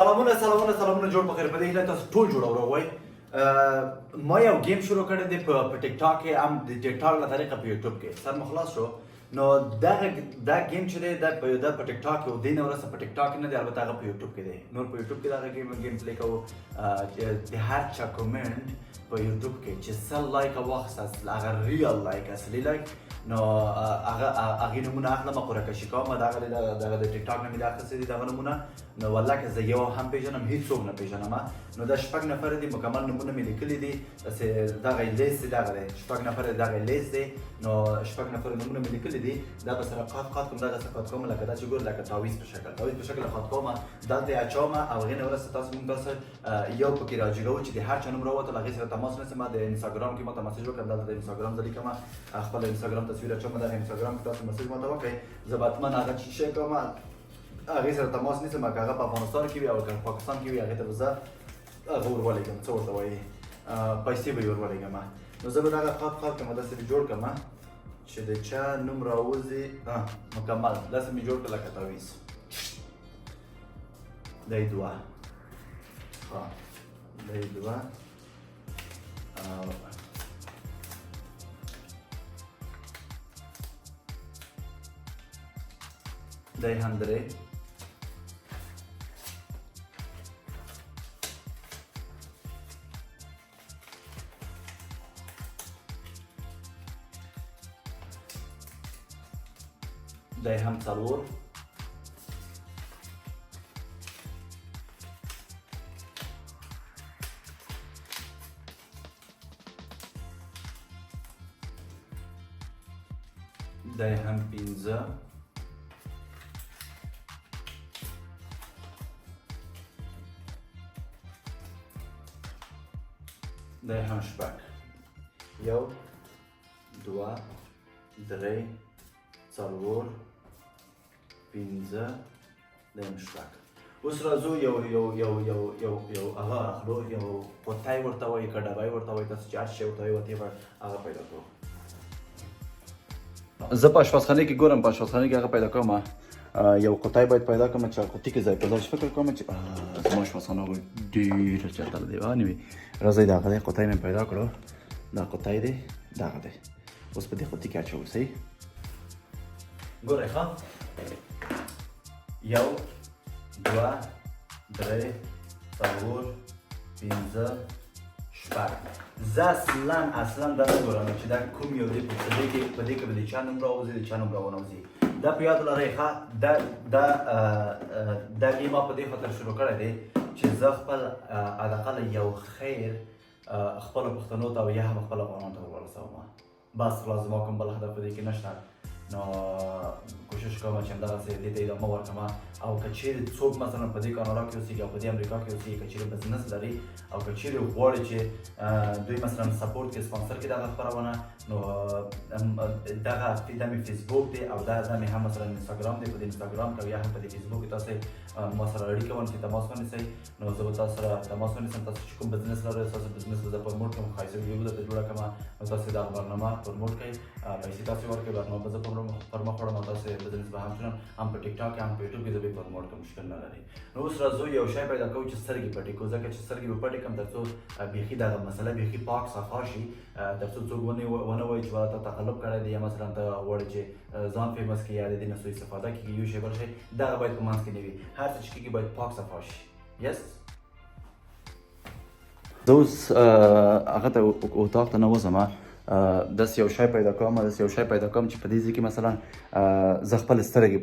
سلامونه جوړ بخیر په دې هیله تاسو ټول جوړ اوروئ. ما یو گیم شروع کړی دی په ټیک ټاک کې، هم د ټیک ټاک له طریقه په یوټیوب کې سر مو خلاص شو. نو دا گیم چې دی دا په ټیک ټاک کې و، دې نه وروسته په ټیک ټاک کې نه دی، البته هغه په یوټیوب کې دی. نور په یوټیوب کې دا گیم پلی کوو. د هر چا کومنټ په یوټیوب کې چې څه لایک واخیست، هغه ریال لایک اصلي لایک، نو هغې نمونه اخلم، قرعه‌کشي کوم. دغه د ټیک ټاک نه مې دا اخیستي دي دغه نمونه. نو والله که زه یو هم پېژنم، هېڅوک نه پېژنم. نو دا 6 نفره دي، مکمل نمونه مې لیکلي دي. داسې دغه لیست دغه دی، 6 نفره دغه لیست دی. نو 6 نفره نمونه مې لیکلي دي. دا به سره قات کوم، دغسې قات کوم لکه دا چې ګور، لکه تعویض په شکل قات کوم، دلته یې اچوم. او هغې نه وروسته تاسو موږ داسې یو پکې راجګوو چې د هر چا نوم راووتل، هغې سره تماس نیسم. د انسټاګرام کې ماته مسیج وکړه، دلته د انسټاګرام زه لیکم، خپل انسټاګرام تصویر اچوم. دغه انسټاګرام کې تاسو مسیج ماته وکړئ، زه به حتما هغه شی کوم، هغې سره تماس نیسم. که هغه په افغانستان کې وي او که پاکستان کې وي، هغې ته به زه هغه ورولېږم، څه ورته وایي، پیسې به یې ورولېږم. نو زه به دغه قات کوم، داسې مې جوړ کړم چې د چا نوم راوځي مکمل. داسې مې جوړ کړه لکه تعویض. دی 2 دی 2 دی 100 دی هم 4 دی هم 15 دی هم 6 1 2 3 4 15 دی هم 6. اوس راځو یو هغه اخلو، یو قطعی ورته وایي که ډبی ورته وایي، تاسو چې هر شی ورته وایي هغه پیدا کړو. زه په اشپزخانه کې ګورم، په اشپزخانه کې هغه پیدا کوم. یو قطعی باید پیدا کوم چې قطعی کې ځای پیدا شي. فکر کوم چې زما اشپزخانه ډېره چټله دی. anyway راځئ دغه دی قطعی مې پیدا کړو. دا قطعی دی، دغه دی. اوس په دې قطعی کې اچوو. صحیح ګورئ ښه، 1 2 3 4 5 6. زه اصلا دا نه ګورم چې دا کوم یو دی، په دې کې به د چا نوم راوځي، د چا نوم راونوځي. دا په یاد ولرئ ښه. دا گیم ما په دې خاطر شروع کړی دی چې زه خپل حداقل یو خیر خپلو پښتنو ته او یا هم خپلو افغانانو ته ورسوم. بس خلاص، زما کوم بل هدف په دې کې نشته. نو کوشش کوم چې همدغسې دې ته ادامه ورکړم. او که چیرې څوک مثلا په دې کاناډا کې اوسېږي او په دې امریکا کې اوسېږي، که چیرې بزنس لري او که چیرې غواړي چې دوی مثلا سپورټ کړي، سپانسر کړي دغه خپرونه، نو دغه دا مې فیسبوک دی او دا مې هم مثلا انسټاګرام دی. په دې انسټاګرام کې یا هم په دې فیسبوک کې تاسو ما سره اړیکه ونیسئ، تماس ونیسئ. نو زه به تاسو سره تماس ونیسم. تاسو چې کوم بزنس لرئ، تاسو بزنس به زه پروموټ کړم، ښایسته ویډیو درته جوړه کړم. نو تاسو دغه برنامه پروموټ کړئ، پیسې تاسو ورکړئ، برنامه به زه پرمخ وړم او تاسو بزنس به هم شنم، هم په ټیک ټاک هم په یوټیوب کې زه به پروموټ کړم، مشکل نه لري. نو اوس راځو یو شی پیدا کوو چې سترګې پټې کړو، ځکه چې سترګې به پټې کړم تر څو بیخي دغه مسله بیخي پاک صفا شي، تر څو څوک ونه وایي چې تا تقلب کړی دی، یا مثلا ته غواړې چې ځان فیمس کړې یا د دې نه سوء استفاده کېږي یو شی بل شی، دغه باید په منځ کې نه وي. هر څه چې کېږي باید پاک صفا شي. یس زه اوس هغه ته اتاق ته نه وځم، داسې یو شی پیدا کوم چې په دې ځای کې مثلا زه خپل سترګې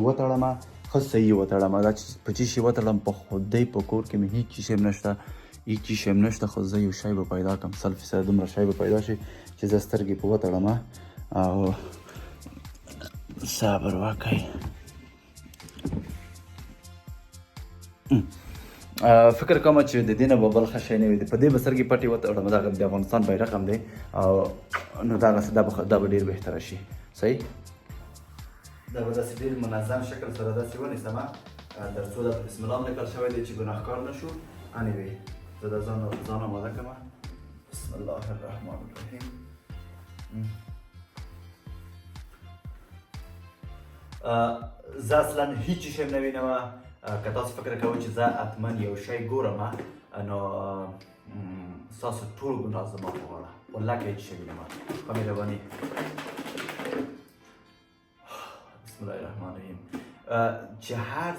وتړم، ښه صحیح وتړم. دا چې په چی شي وتړم، په خدای په کور کې مې هېڅ شی هم نشته، خو زه یو شی به پیدا کړم، 100% دومره شی به پیدا شي چې زه سترګې په وتړم. او صبر وکړئ. فکر کوم چې د دې نه به بل ښه شی نه وي. په دې به سترګې پټې وتړم، دغه د افغانستان بیرغ هم دی، او نو دغسې دا به ډېر بهتره شي. صحیح دا به داسې ډېر منظم شکل سره داسې ونیسم، تر څو دا بسم الله هم لیکل شوی دی چې ګناهکار نه شو. anyway زه دا ځان آماده کړم. بسم الله الرحمن الرحیم. زه اصلا هیچ شی هم نه وینم، که تاسو فکر کوئ چې زه حتما یو شی ګورم نو ستاسو ټول ګناه زما په غاړه والله که هېڅ شی وینم په مهرباني بسم الله الرحمن الرحیم چې هر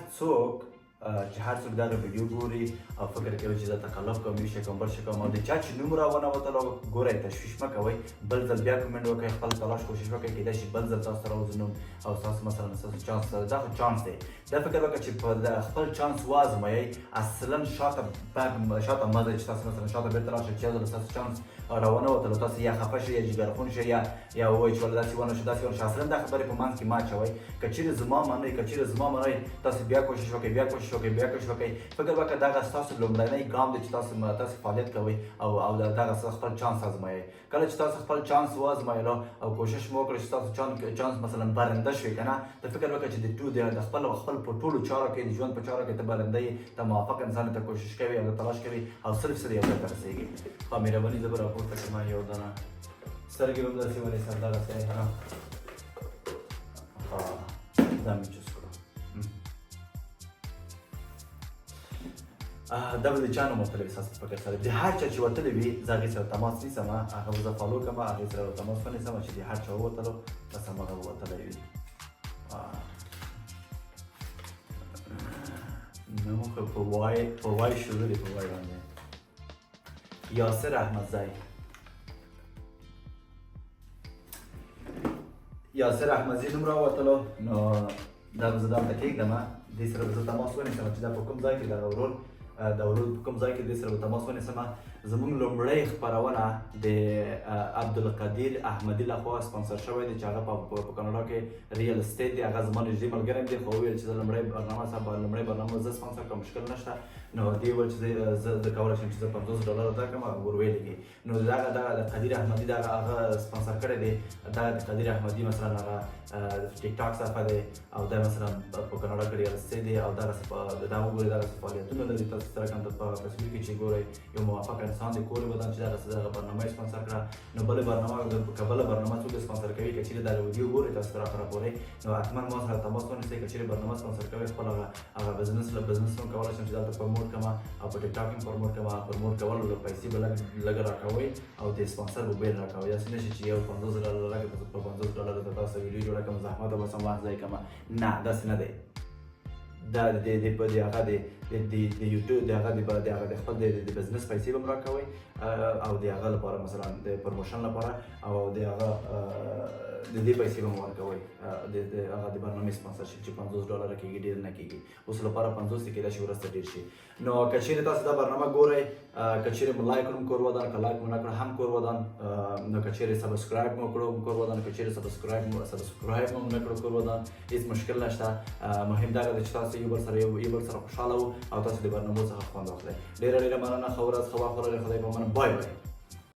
څوک دغه ویډیو ګوري او فکر کوي چې زه تکلف کوم یو شی کوم بل شی کوم او د چا چې نوم راونوتلو ګورئ تشویش مه کوئ بل ځل بیا کومنټ وکړئ خپل تلاش کوشش وکړئ کیدای شي بل ځل تاسو ته راوځي نوم او تاسو مثلا ستاسو چانس دا خو چانس دی دا فکر وکړه چې په خپل چانس وازمایئ اصلا شاته مه ځئ چې تاسو مثلا شاته بېرته راشئ چې یو ځل ستاسو چانس راونوتلو تاسو یا خفه شئ یا جګرخون شئ یا ووایئ چې والله داسې ونه شو داسې ونه شو اصلا دا خبرې په منځ کې مه اچوئ که چیرې زما منئ تاسو بیا کوشش وکړئ بیا کوشش وکړئ فکر وکړه دغه ستاسو لومړنی ګام دی چې تاسو فعالیت کوئ او دغه خپل چانس ازمایئ کله چې تاسو خپل چانس وازمایلو او کوشش مو وکړئ چې تاسو چانس مثلا برنده شوئ که نه ته فکر وکړه چې د خپل په ټولو چارو کې د ژوند په چارو کې ته برنده یې ته موفق انسان ته کوشش کوي او تلاش کوي او صرف یو ځای ته رسېږي خو مهرباني زه به راپورته کړم یو دانه سترګې به هم داسې ونیسم دغسې دا مې چوس کړو دا به د چا نوم وتلی وي ستاسو په فکر سره د هر چا چې وتلی وي زه هغې سره تماس نیسم هغه به زه فالو کړم هغې سره تماس ونیسم چې د هر چا ووتلو بس همغه به وتلی وي نو خو په وای شروع دی په وای باندې یاسر احمدزی یاسر احمدزی نوم راوتلو نو دا به زه دلته کېږدم دې سره به زه تماس ونیسم چې دا په کوم ځای کې دغه ورور د ورور په کوم ځای کې دې سره به تماس ونیسم زموږ لومړی خپرونه د عبدالقدیر احمدي لخوا سپانسر شوی دی چې هغه په کاناډا کې ریل اسټیټ دی هغه زما نږدې ملګری دی خو وویل چې زه لومړی برنامه زه سپانسر کړم مشکل نشته نو دې وویل چې زه کولی شم چې زه $50 درکړم ور ویلې کې نو دغه د قدیر احمدي دغه هغه سپانسر کړی دی دغه د قدیر احمدي مثلا هغه ټیک ټاک صفحه دی او دا مثلا په کاناډا کې ریل اسټیټ دی او دغسې دا وګورئ دغسې فعالیتونه لري تاسو سره کوم په فیسبوک کې چې ګورئ یو موفق انسان دی کور یې ودان چې دغه برنامه یې سپانسر کړه نو بله برنامه څوک سپانسر کوي که چیرې دغه ویډیو ګورئ تاسو ته راپورئ نو حتما ما سره تماس ونیسئ که چیرې برنامه سپانسر کوئ خپل هغه بزنس هم کولی شم چې دلته پروموټ کړم او په ټیک ټاک هم پروموټ کولو له پیسې به لږ راکوئ او د سپانسر به بیل راکوئ داسې نه شي چې یو $50 راکړئ په $50 ته تاسو ویډیو جوړه کړم زحمت به سم وخت ضایع کړم نه داسې نه دی دا د هغه د یوټیوب د هغه د خپل د بزنس پیسې به هم راکوئ او د هغه لپاره مثلا د پروموشن لپاره او د هغه د دې پیسې به هم ورکوئ د هغه د برنامې سپانسرشپ چې $50 کېږي ډېر نه کېږي اوس لپاره 50 دی کېدای شي وروسته ډېر شي نو که چیرې تاسو دا برنامه ګورئ که چیرې مو لایک کړم کور ودان که لایک مو نه کړ هم کور ودان نو که چیرې سبسکرایب مو کړو کور ودان که چیرې سبسکرایب مو نه کړو کور ودان هېڅ مشکل نشته مهم دا ده چې تاسو یو بل سره خوشحاله وو او تاسو د برنامو څخه خوند واخلئ ډېره مننه ښه ورځ ښه وخت ولرئ خدای په امان بای بای